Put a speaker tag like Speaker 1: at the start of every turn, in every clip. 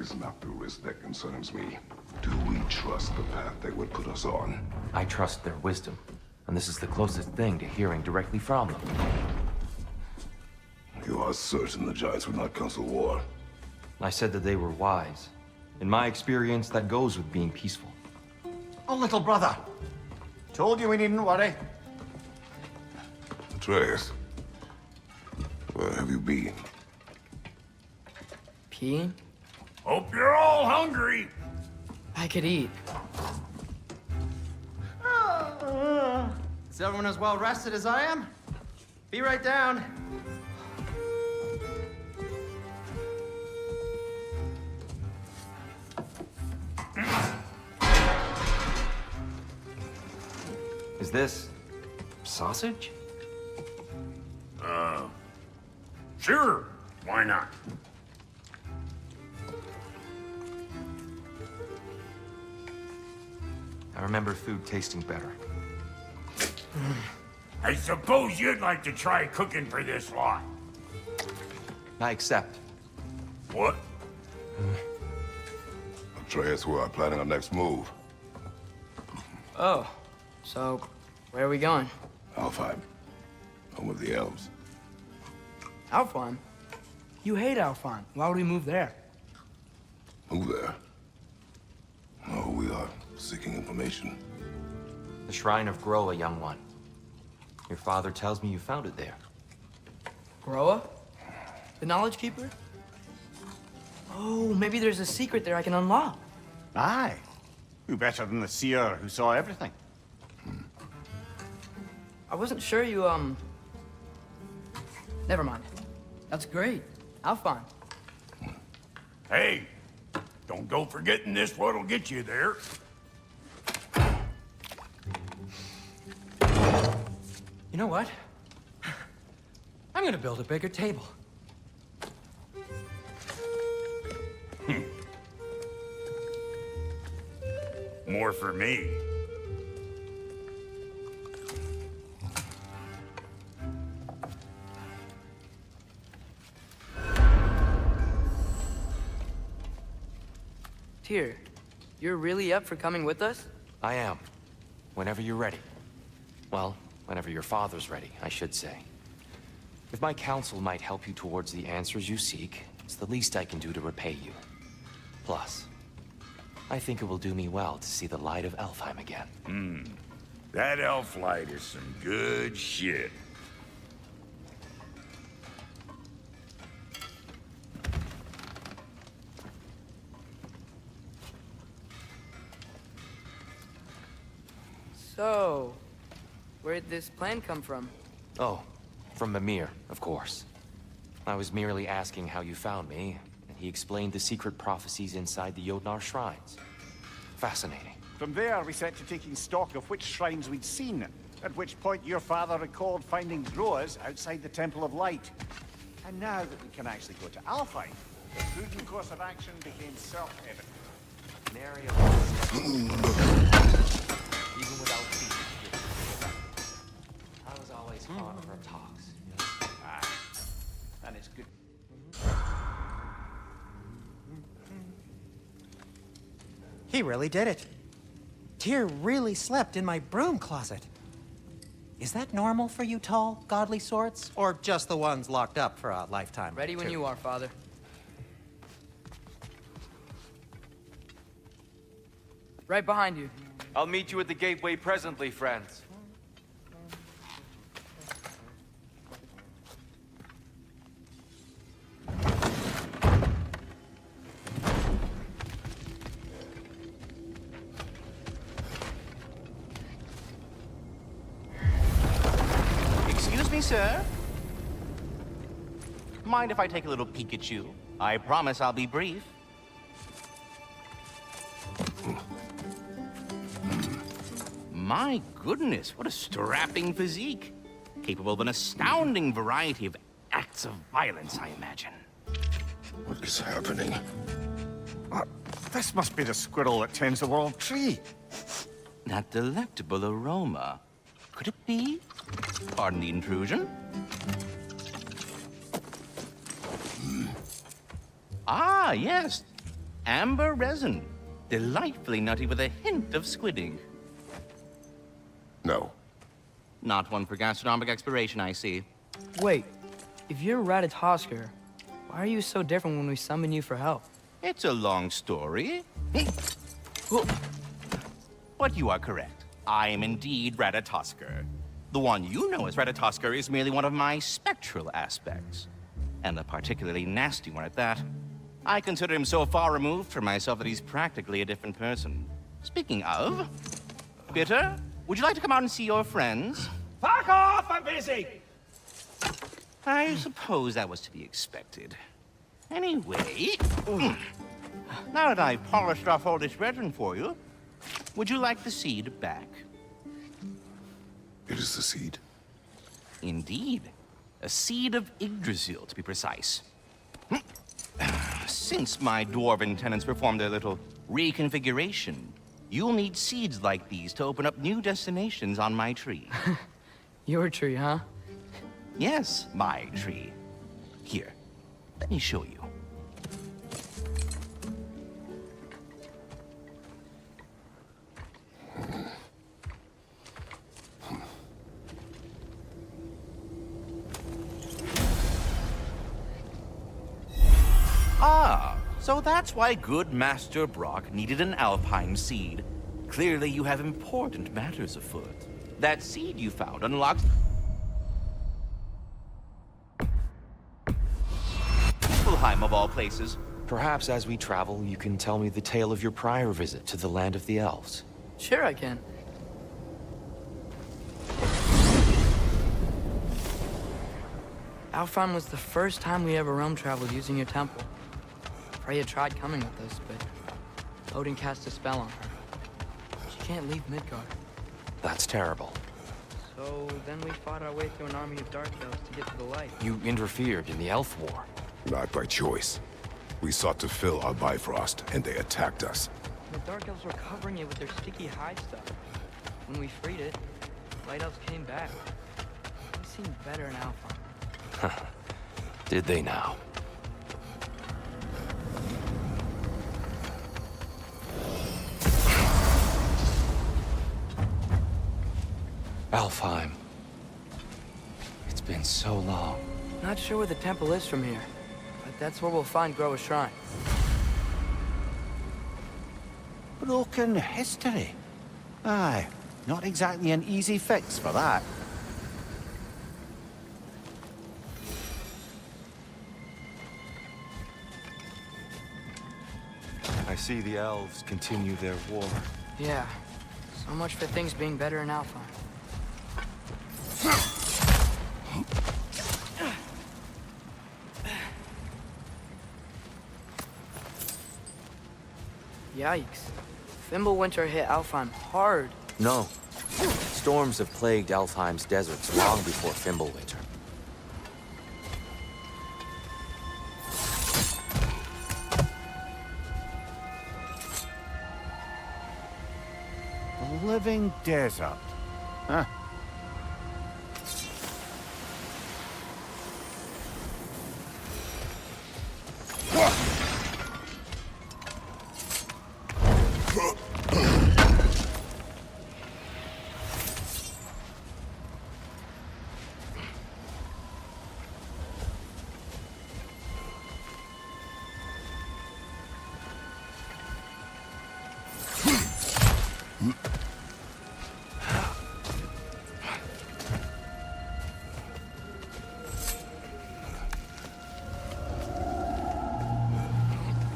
Speaker 1: is not the risk that concerns me. Do we trust the path they would put us on?
Speaker 2: I trust their wisdom, and this is the closest thing to hearing directly from them.
Speaker 1: You are certain the Giants would not counsel war?
Speaker 2: I said that they were wise. In my experience, that goes with being peaceful.
Speaker 3: Oh, little brother. Told you we needn't worry.
Speaker 1: Atreus, where have you been?
Speaker 4: Peeing?
Speaker 5: Hope you're all hungry.
Speaker 4: I could eat.
Speaker 3: Is everyone as well rested as I am? Be right down.
Speaker 2: Is this sausage?
Speaker 5: Sure, why not?
Speaker 2: I remember food tasting better.
Speaker 5: I suppose you'd like to try cooking for this lot.
Speaker 2: I accept.
Speaker 5: What?
Speaker 1: Atreus, we are planning our next move.
Speaker 4: Oh, so where are we going?
Speaker 1: Alfheim, home of the elves.
Speaker 6: Alfheim? You hate Alfheim. Why would we move there?
Speaker 1: Move there? No, we are seeking information.
Speaker 2: The Shrine of Groa, young one. Your father tells me you found it there.
Speaker 6: Groa? The Knowledge Keeper? Oh, maybe there's a secret there I can unlock.
Speaker 3: Aye. Who better than the seer who saw everything?
Speaker 6: I wasn't sure you, Never mind. That's great. Alfheim.
Speaker 5: Hey, don't go forgetting this what'll get you there.
Speaker 6: You know what? I'm gonna build a bigger table.
Speaker 5: More for me.
Speaker 4: Tyr, you're really up for coming with us?
Speaker 2: I am. Whenever you're ready. Well, whenever your father's ready, I should say. If my counsel might help you towards the answers you seek, it's the least I can do to repay you. Plus, I think it will do me well to see the light of Elfheim again.
Speaker 5: That elf light is some good shit.
Speaker 4: So, where'd this plan come from?
Speaker 2: Oh, from Mimir, of course. I was merely asking how you found me, and he explained the secret prophecies inside the Jotnar shrines. Fascinating.
Speaker 3: From there, we set to taking stock of which shrines we'd seen, at which point your father recalled finding Groas outside the Temple of Light. And now that we can actually go to Alfheim, the prudent course of action became self-evident.
Speaker 2: An area of even without feet. I was always fond of her talks.
Speaker 3: Aye. And it's good.
Speaker 7: He really did it. Tyr really slept in my broom closet. Is that normal for you tall, godly sorts? Or just the ones locked up for a lifetime?
Speaker 4: Ready when you are, Father. Right behind you.
Speaker 2: I'll meet you at the gateway presently, friends.
Speaker 8: Excuse me, sir. Mind if I take a little peek at you? I promise I'll be brief. My goodness, what a strapping physique. Capable of an astounding variety of acts of violence, I imagine.
Speaker 1: What is happening?
Speaker 3: This must be the squirrel that tends the world tree.
Speaker 8: That delectable aroma. Could it be? Pardon the intrusion. Ah, yes. Amber resin. Delightfully nutty with a hint of squid ink.
Speaker 1: No.
Speaker 8: Not one for gastronomic exploration, I see.
Speaker 4: Wait, if you're Ratatosker, why are you so different when we summon you for help?
Speaker 8: It's a long story. But you are correct. I am indeed Ratatosker. The one you know as Ratatosker is merely one of my spectral aspects. And a particularly nasty one at that. I consider him so far removed from myself that he's practically a different person. Speaking of, Bitter, would you like to come out and see your friends?
Speaker 5: Fuck off! I'm busy!
Speaker 8: I suppose that was to be expected. Anyway, now that I've polished off all this resin for you, would you like the seed back?
Speaker 1: It is the seed.
Speaker 8: Indeed. A seed of Yggdrasil, to be precise. Since my dwarven tenants performed their little reconfiguration, you'll need seeds like these to open up new destinations on my tree.
Speaker 4: Your tree, huh?
Speaker 8: Yes, my tree. Here, let me show you. Ah, so that's why good Master Brock needed an Alpine seed. Clearly you have important matters afoot. That seed you found unlocks... Niflheim, of all places.
Speaker 2: Perhaps as we travel, you can tell me the tale of your prior visit to the land of the elves.
Speaker 4: Sure I can. Alfheim was the first time we ever realm traveled using your temple. Freya tried coming with us, but Odin cast a spell on her. She can't leave Midgard.
Speaker 2: That's terrible.
Speaker 4: So then we fought our way through an army of dark elves to get to the light.
Speaker 2: You interfered in the elf war.
Speaker 1: Not by choice. We sought to fill our Bifrost, and they attacked us.
Speaker 4: The dark elves were covering it with their sticky hide stuff. When we freed it, light elves came back. They seemed better in Alfheim.
Speaker 2: Did they now? Alfheim. It's been so long.
Speaker 4: Not sure where the temple is from here, but that's where we'll find Groa's shrine.
Speaker 3: Broken history. Aye, not exactly an easy fix for that.
Speaker 2: I see the elves continue their war.
Speaker 4: Yeah, so much for things being better in Alfheim. Yikes. Fimbulwinter hit Alfheim hard.
Speaker 2: No. Storms have plagued Alfheim's deserts long before Fimbulwinter.
Speaker 3: A living desert. Huh?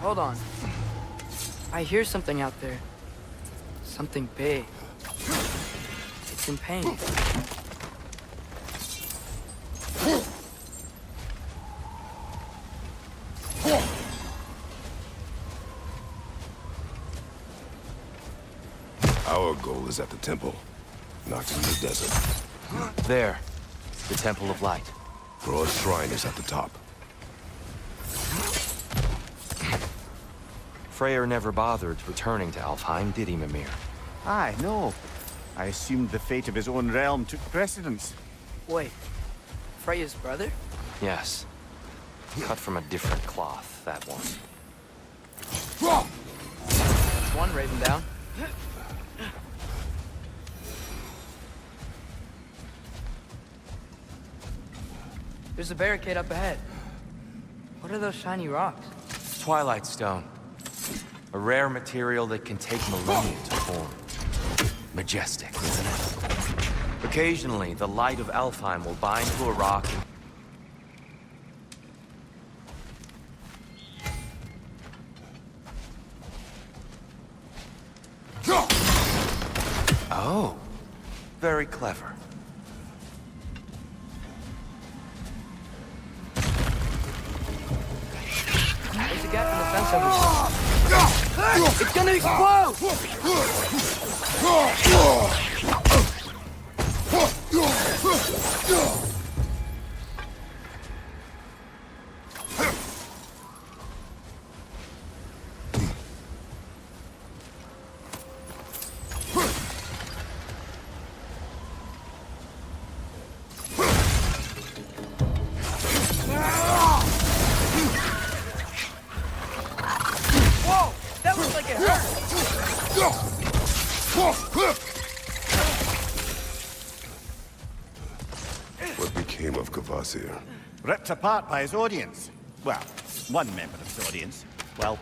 Speaker 4: Hold on. I hear something out there. Something big. It's in pain.
Speaker 1: Our goal is at the temple, not in the desert.
Speaker 2: There. The Temple of Light.
Speaker 1: Groa's shrine is at the top.
Speaker 2: Freyr never bothered returning to Alfheim, did he, Mimir?
Speaker 3: Aye, no. I assumed the fate of his own realm took precedence.
Speaker 4: Wait. Freya's brother?
Speaker 2: Yes. Cut from a different cloth, that one.
Speaker 4: That's one raven down. There's a barricade up ahead. What are those shiny rocks?
Speaker 2: Twilight Stone. A rare material that can take millennia to form. Majestic, isn't it? Occasionally, the light of Alfheim will bind to a rock and... Oh, very clever.
Speaker 4: There's a gap in the fence over there. It's gonna explode! Whoa! That looks like it hurt!
Speaker 1: What became of Kvasir?
Speaker 3: Ripped apart by his audience. Well, one member of his audience. Well,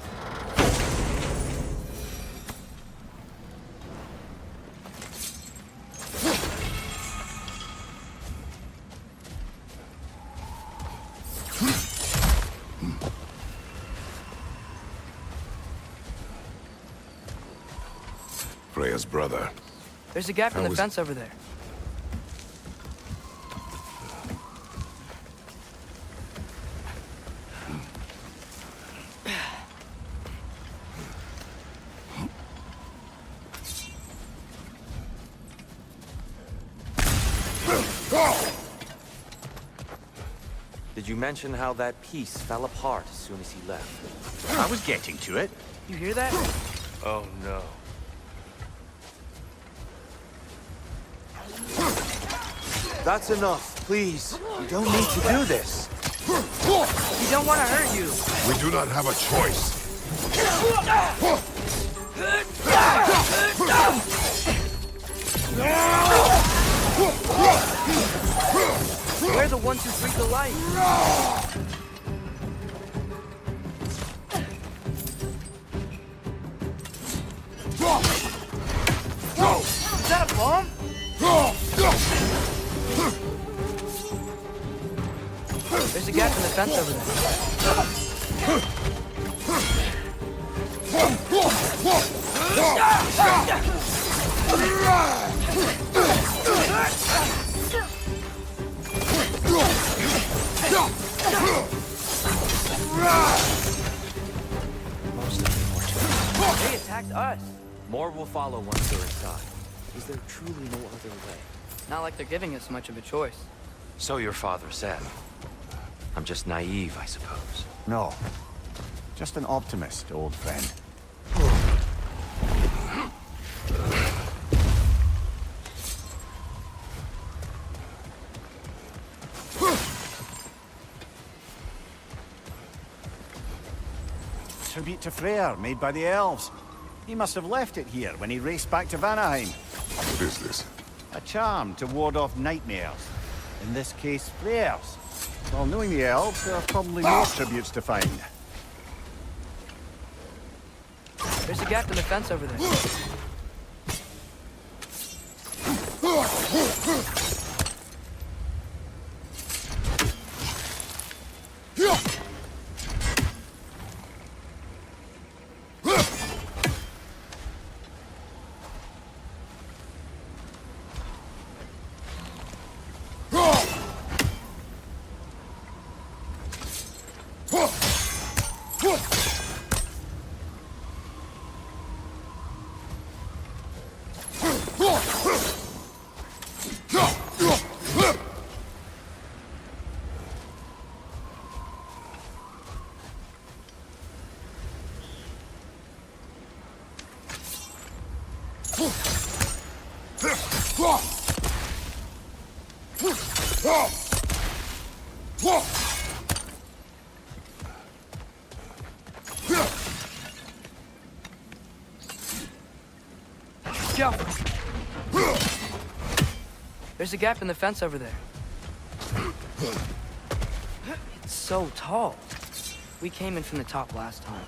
Speaker 1: Freya's brother.
Speaker 4: There's a gap in the fence over there.
Speaker 2: Did you mention how that piece fell apart as soon as he left?
Speaker 3: I was getting to it.
Speaker 4: You hear that?
Speaker 2: Oh no. That's enough, please. You don't need to do this.
Speaker 4: We don't want to hurt you.
Speaker 1: We do not have a choice.
Speaker 4: We're the ones who freak the light. Is that a bomb? There's a gap in the fence over there.
Speaker 2: Most of them were too.
Speaker 4: They attacked us.
Speaker 2: More will follow once they're inside. Is there truly no other way?
Speaker 4: Not like they're giving us much of a choice.
Speaker 2: So your father said. I'm just naive, I suppose.
Speaker 3: No. Just an optimist, old friend. Tribute to Freyr, made by the elves. He must have left it here when he raced back to Vanaheim.
Speaker 1: What is this?
Speaker 3: A charm to ward off nightmares. In this case, Freyr's. Well, knowing the elves, there are probably more tributes to find.
Speaker 4: There's a gap in the fence over there. There's a gap in the fence over there. It's so tall. We came in from the top last time.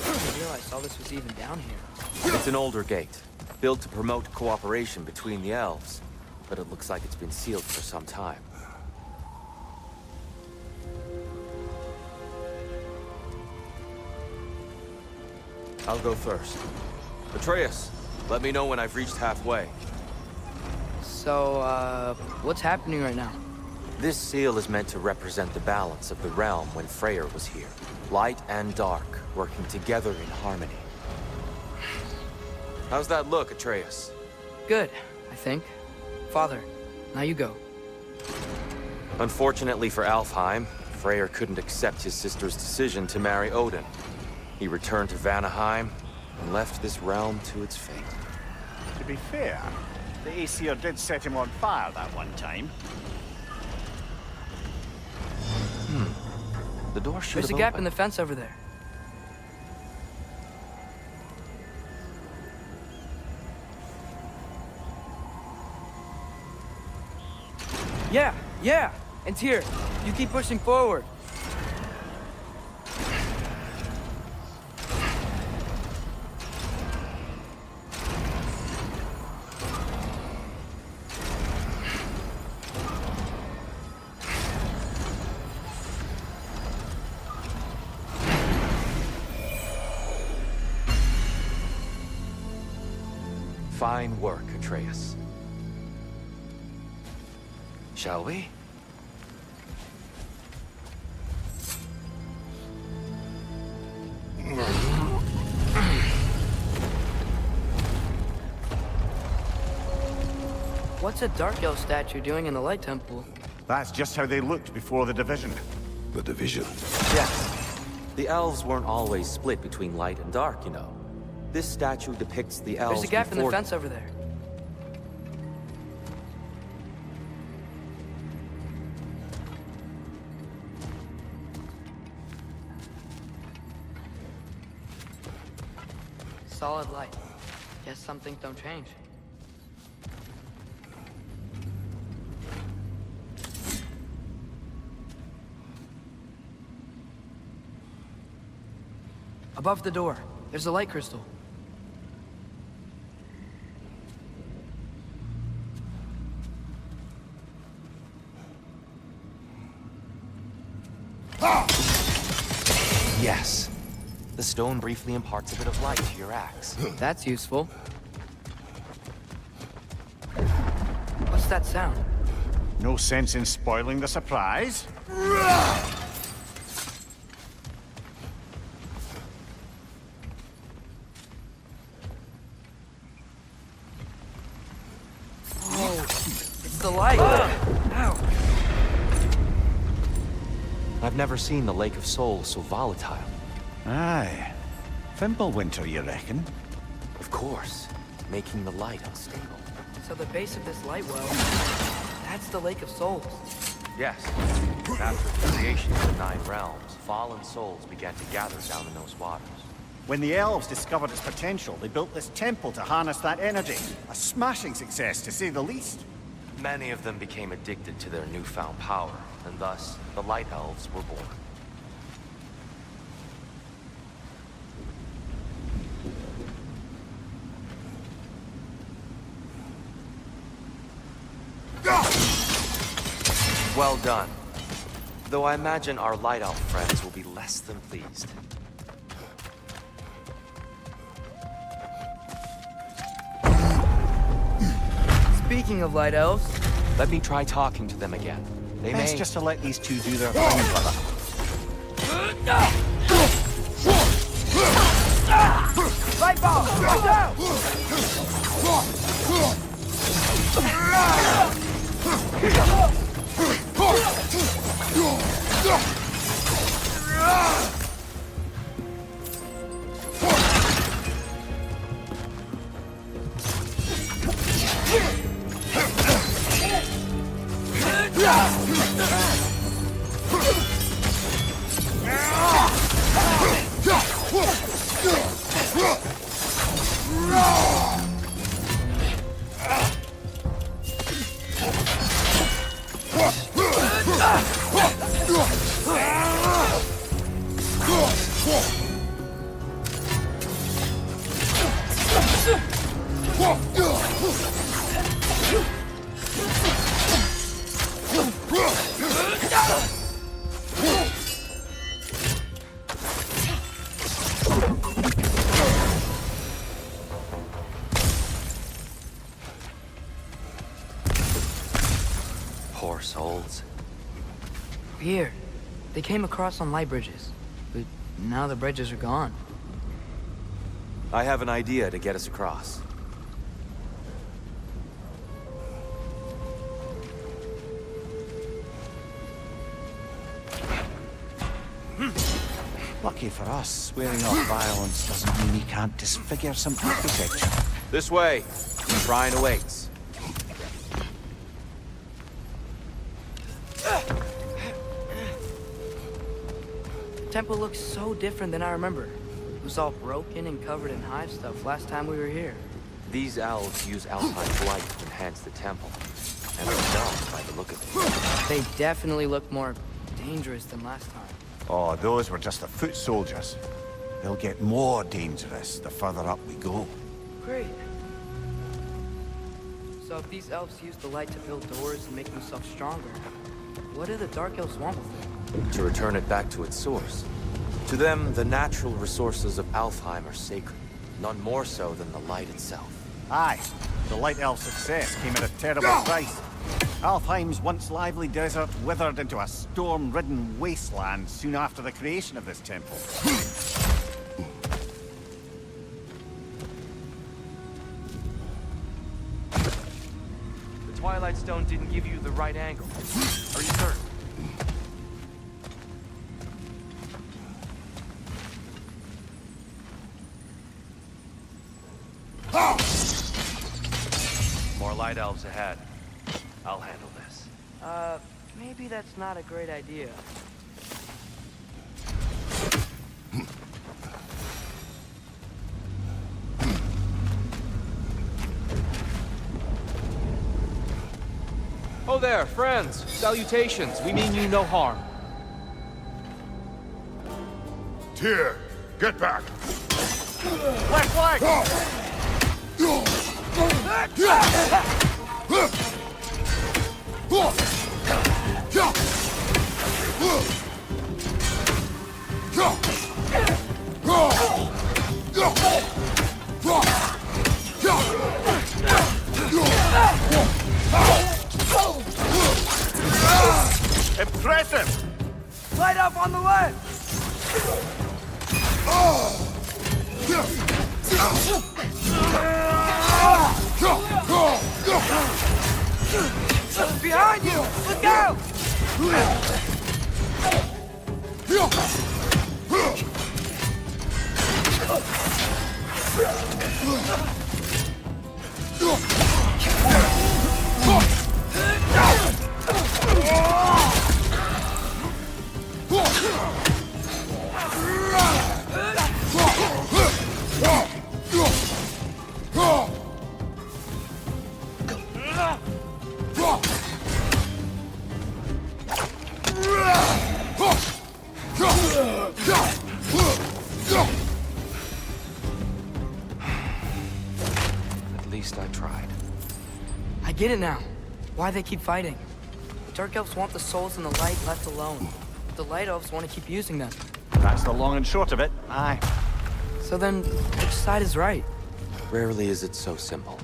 Speaker 4: I didn't realize all this was even down here.
Speaker 2: It's an older gate, built to promote cooperation between the elves, but it looks like it's been sealed for some time. I'll go first. Atreus, let me know when I've reached halfway.
Speaker 4: So, what's happening right now?
Speaker 2: This seal is meant to represent the balance of the realm when Freyr was here. Light and dark, working together in harmony. How's that look, Atreus?
Speaker 4: Good, I think. Father, now you go.
Speaker 2: Unfortunately for Alfheim, Freyr couldn't accept his sister's decision to marry Odin. He returned to Vanaheim and left this realm to its fate.
Speaker 3: To be fair, the Aesir did set him on fire that one time.
Speaker 2: The door should
Speaker 4: There's
Speaker 2: have
Speaker 4: a gap
Speaker 2: opened.
Speaker 4: in the fence over there. Yeah! And Tyr, you keep pushing forward.
Speaker 2: Fine work, Atreus. Shall we?
Speaker 4: What's a Dark Elf statue doing in the Light Temple?
Speaker 3: That's just how they looked before the division.
Speaker 1: The division.
Speaker 2: Yes. The elves weren't always split between light and dark, you know. This statue depicts the elves
Speaker 4: There's a gap in the
Speaker 2: before-
Speaker 4: fence over there. Solid light. Guess some things don't change. Above the door, there's a light crystal.
Speaker 2: Yes. The stone briefly imparts a bit of light to your axe.
Speaker 4: That's useful. What's that sound?
Speaker 3: No sense in spoiling the surprise.
Speaker 4: It's the light! Ow!
Speaker 2: I've never seen the Lake of Souls so volatile.
Speaker 3: Aye. Fimbulwinter, you reckon?
Speaker 2: Of course, making the light unstable.
Speaker 4: So the base of this light well, that's the Lake of Souls.
Speaker 2: Yes. After the creation of the 9 realms, fallen souls began to gather down in those waters.
Speaker 3: When the elves discovered its potential, they built this temple to harness that energy. A smashing success, to say the least.
Speaker 2: Many of them became addicted to their newfound power, and thus, the Light Elves were born. Well done. Though I imagine our Light Elf friends will be less than pleased.
Speaker 4: Speaking of light elves,
Speaker 2: Let me try talking to them again. They
Speaker 3: Best
Speaker 2: may...
Speaker 3: just to let these two do their thing, brother.
Speaker 4: light ball! Watch out!
Speaker 2: Poor souls.
Speaker 4: Here, they came across on light bridges, but now the bridges are gone.
Speaker 2: I have an idea to get us across.
Speaker 3: Lucky for us, swearing off violence doesn't mean he can't disfigure some architecture.
Speaker 2: This way. Shrine awaits.
Speaker 4: The temple looks so different than I remember. It was all broken and covered in hive stuff last time we were here.
Speaker 2: These elves use Alfheim's light to enhance the temple. And themselves by the look of it.
Speaker 4: They definitely look more dangerous than last time.
Speaker 3: Oh, those were just the foot soldiers. They'll get more dangerous the further up we go.
Speaker 4: Great. So if these elves use the light to build doors and make themselves stronger, what do the Dark Elves want with it?
Speaker 2: To return it back to its source. To them, the natural resources of Alfheim are sacred. None more so than the light itself.
Speaker 3: Aye, the Light Elf success came at a terrible price. Alfheim's once lively desert withered into a storm-ridden wasteland soon after the creation of this temple.
Speaker 2: The Twilight Stone didn't give you the right angle. Are you certain? More light elves ahead. I'll handle this.
Speaker 4: Maybe that's not a great idea.
Speaker 2: Oh there, friends. Salutations. We mean you no harm.
Speaker 1: Tyr, get back!
Speaker 3: Left flank! Impressive!
Speaker 6: Light up on the left! Behind you! Look out!
Speaker 2: At least I tried.
Speaker 4: I get it now. Why they keep fighting. The Dark Elves want the souls in the light left alone. The Light Elves want to keep using them.
Speaker 3: That's the long and short of it, aye.
Speaker 4: So then, which side is right?
Speaker 2: Rarely is it so simple.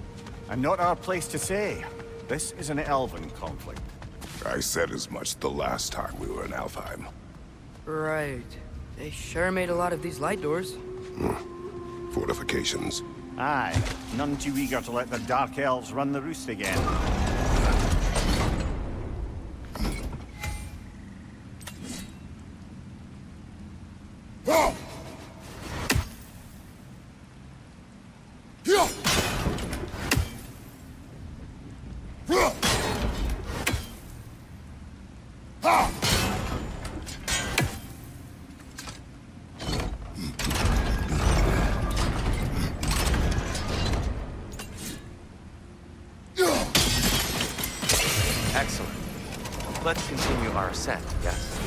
Speaker 3: And not our place to say. This is an elven conflict.
Speaker 1: I said as much the last time we were in Alfheim.
Speaker 4: Right. They sure made a lot of these light doors.
Speaker 1: Fortifications.
Speaker 3: Aye, none too eager to let the Dark Elves run the roost again.
Speaker 2: Excellent. Let's continue our ascent, yes?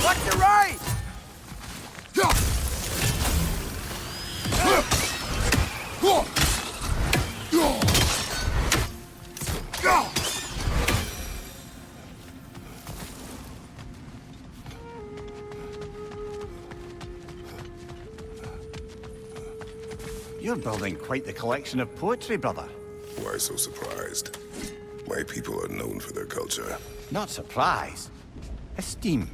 Speaker 6: Watch your right!
Speaker 3: You're building quite the collection of poetry, brother.
Speaker 1: Why so surprised? My people are known for their culture.
Speaker 3: Not surprise. Esteem.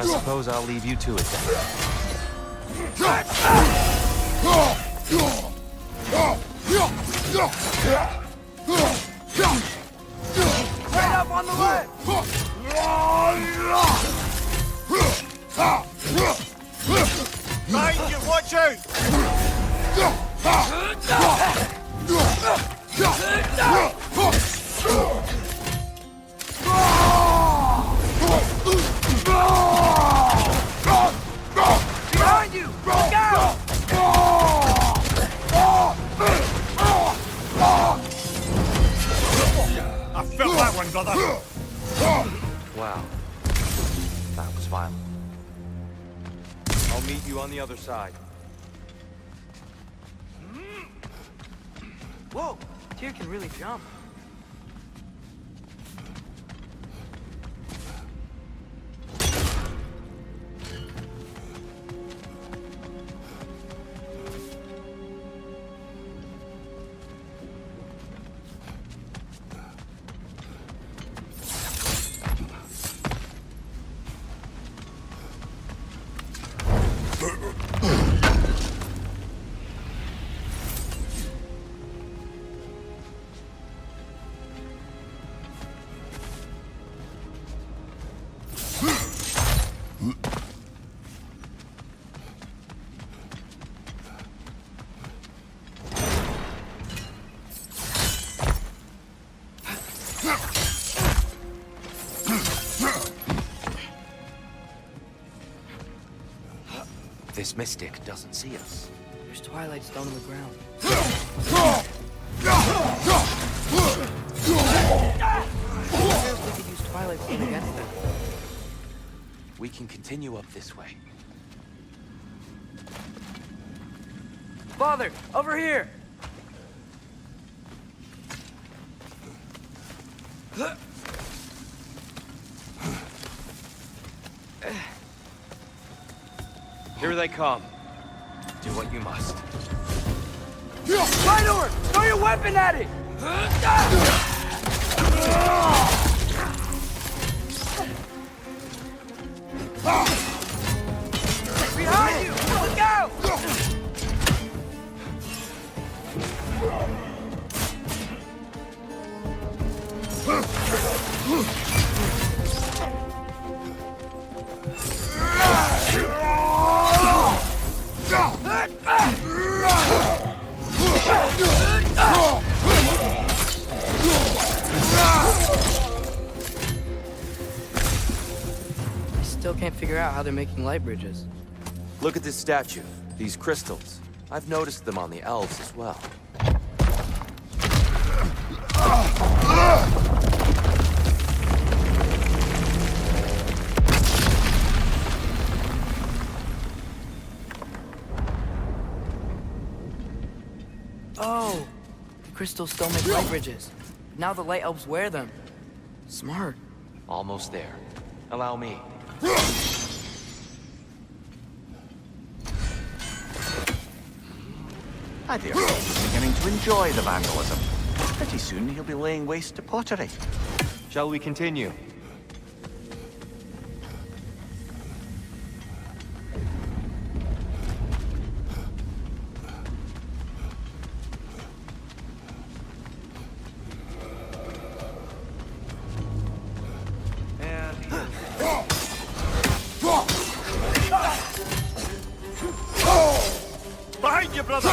Speaker 2: I suppose I'll leave you to it then.
Speaker 6: Right up on the left!
Speaker 3: Mind you, watch out!
Speaker 6: Behind you! Look out!
Speaker 3: I felt that one, brother.
Speaker 2: Wow. That was violent. I'll meet you on the other side.
Speaker 4: Whoa, Tyr can really jump.
Speaker 2: This mystic doesn't see us.
Speaker 4: There's Twilight Stone on the ground. Suppose we could use Twilight Stone against them.
Speaker 2: We can continue up this way.
Speaker 4: Father, over here!
Speaker 2: Here they come. Do what you must.
Speaker 6: Right over! Throw your weapon at it! Behind you! Look out!
Speaker 4: I still can't figure out how they're making light bridges.
Speaker 2: Look at this statue. These crystals. I've noticed them on the elves as well.
Speaker 4: Oh, the crystals still make light bridges. Now the light elves wear them. Smart.
Speaker 2: Almost there. Allow me.
Speaker 3: I dare say he's beginning to enjoy the vandalism. Pretty soon he'll be laying waste to pottery.
Speaker 2: Shall we continue?
Speaker 3: Behind you, brother!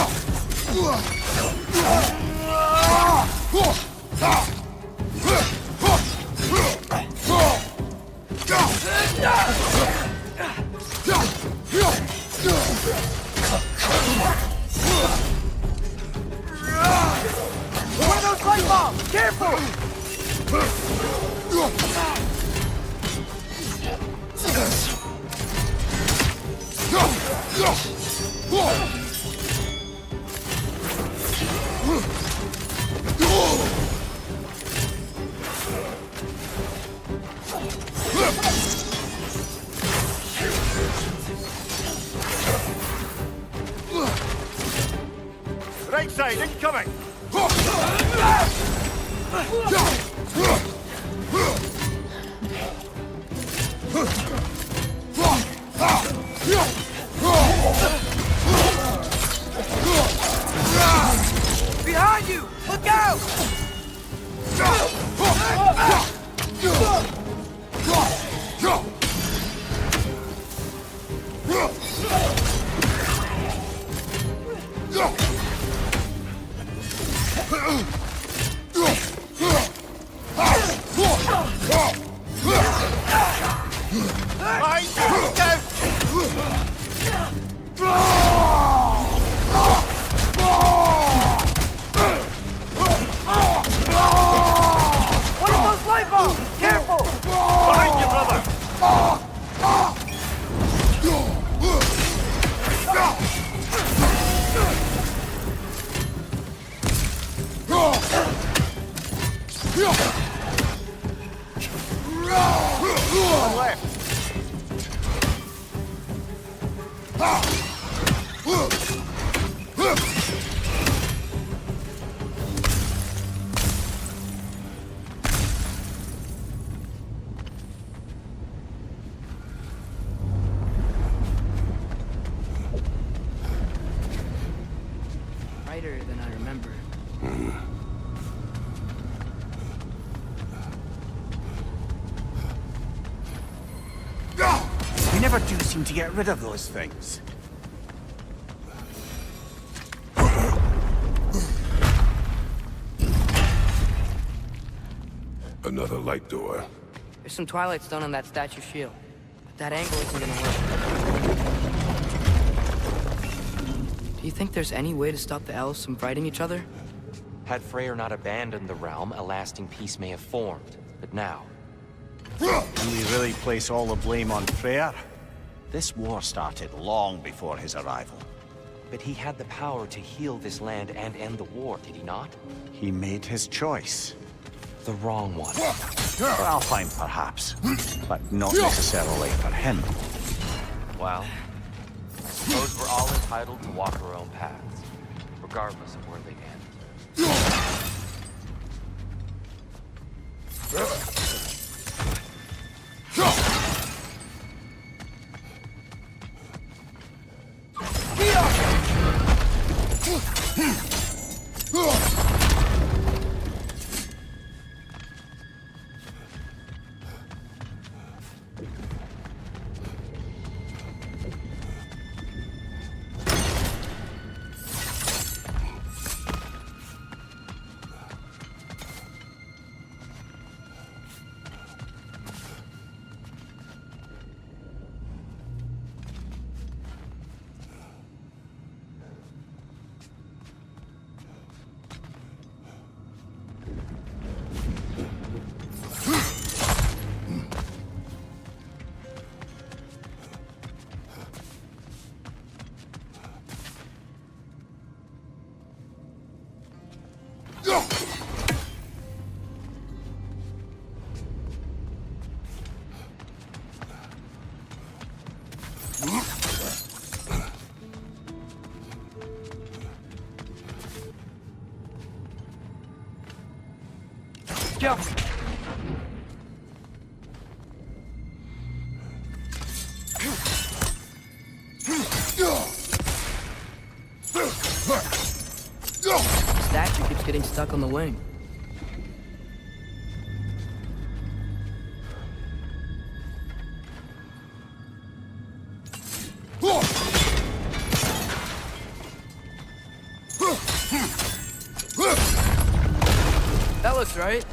Speaker 6: One of those light bulbs! Careful!
Speaker 3: side, incoming!
Speaker 6: Behind you! Look out! One of those light bulbs! Careful!
Speaker 3: Behind you, brother! One left.
Speaker 4: Brighter than I remember.
Speaker 3: We never do seem to get rid of those things.
Speaker 1: Another light door.
Speaker 4: There's some Twilight Stone on that statue shield. But that angle isn't gonna work. Do you think there's any way to stop the elves from fighting each other?
Speaker 2: Had Freyr not abandoned the realm, a lasting peace may have formed. But now,
Speaker 3: Can we really place all the blame on Freyr? This war started long before his arrival.
Speaker 2: but he had the power to heal this land and end the war, did he not?
Speaker 3: He made his choice.
Speaker 2: The wrong one.
Speaker 3: For Alpine, perhaps, but not necessarily for him.
Speaker 2: Well, I suppose we're all entitled to walk our own paths, regardless of where they end.
Speaker 6: Go!
Speaker 4: The statue keeps getting stuck on the wing.
Speaker 6: That looks right.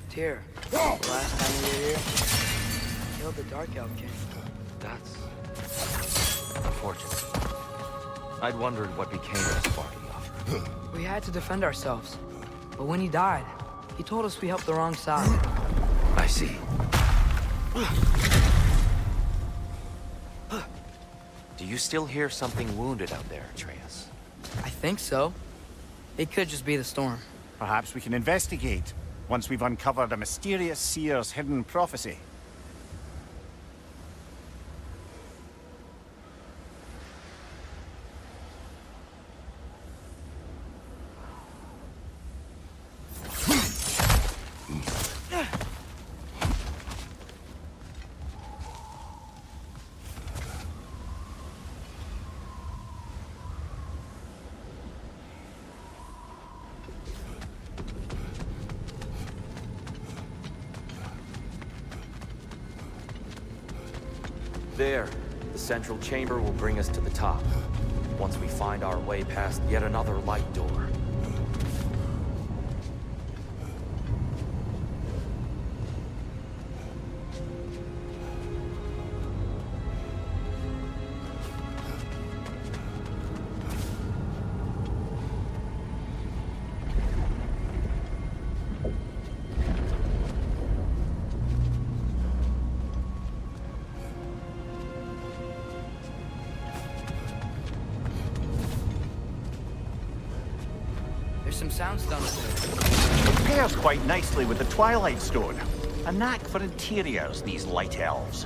Speaker 4: Tyr, the last time we were here, killed the Dark Elf King.
Speaker 2: That's unfortunate. I'd wondered what became of this party offer.
Speaker 4: We had to defend ourselves. But when he died, he told us we helped the wrong side.
Speaker 2: I see. Do you still hear something wounded out there, Atreus?
Speaker 4: I think so. It could just be the storm.
Speaker 3: Perhaps we can investigate once we've uncovered a mysterious seer's hidden prophecy.
Speaker 2: There, the central chamber will bring us to the top. Once we find our way past yet another light door.
Speaker 4: There's some soundstones
Speaker 3: It pairs quite nicely with the Twilight Stone. A knack for interiors, these light elves.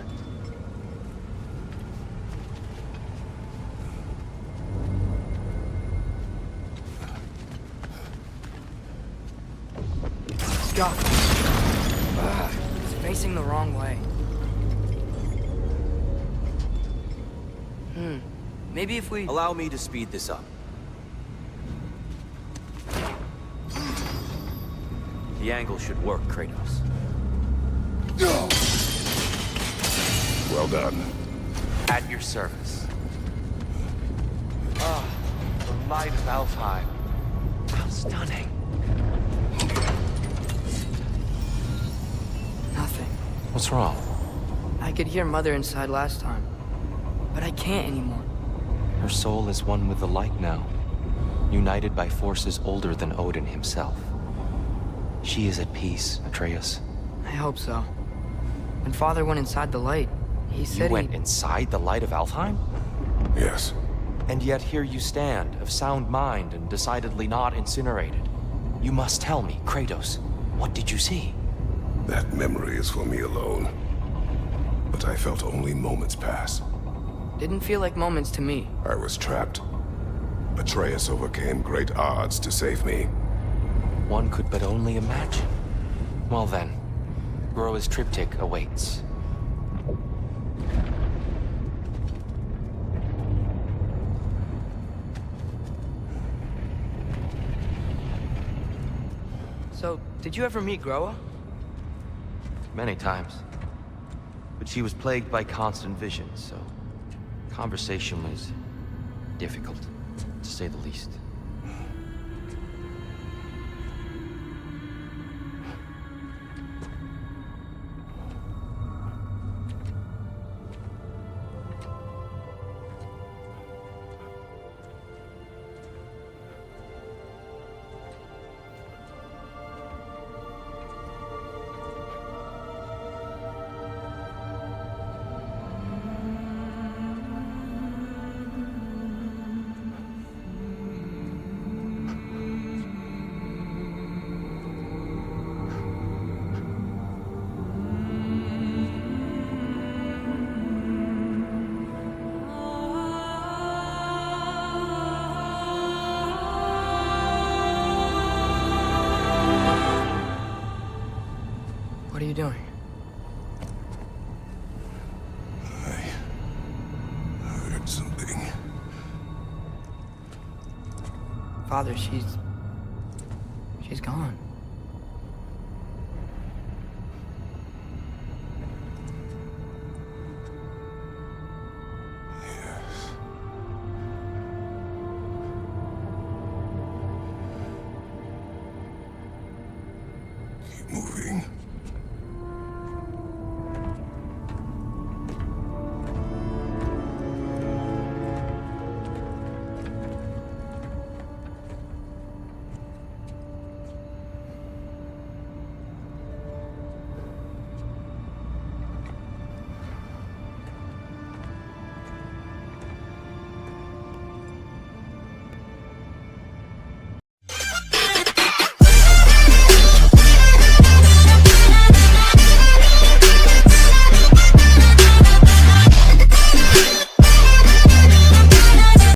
Speaker 4: Stop. It's facing the wrong way. Maybe if we...
Speaker 2: Allow me to speed this up. The angle should work, Kratos.
Speaker 1: Well done.
Speaker 2: At your service. Ah, the light of Alfheim. How stunning.
Speaker 4: Nothing.
Speaker 2: What's wrong?
Speaker 4: I could hear Mother inside last time, but I can't anymore.
Speaker 2: Her soul is one with the light now, united by forces older than Odin himself. She is at peace, Atreus.
Speaker 4: I hope so. When Father went inside the light, he said
Speaker 2: You went inside the light of Alfheim?
Speaker 1: Yes.
Speaker 2: And yet here you stand, of sound mind and decidedly not incinerated. You must tell me, Kratos, what did you see?
Speaker 1: That memory is for me alone. But I felt only moments pass.
Speaker 4: Didn't feel like moments to me.
Speaker 1: I was trapped. Atreus overcame great odds to save me.
Speaker 2: One could but only imagine. Well then, Groa's triptych awaits.
Speaker 4: So, did you ever meet Groa?
Speaker 2: Many times. But she was plagued by constant visions, so conversation was difficult, to say the least.
Speaker 4: What are you doing?
Speaker 1: I heard something.
Speaker 4: Father, she's gone.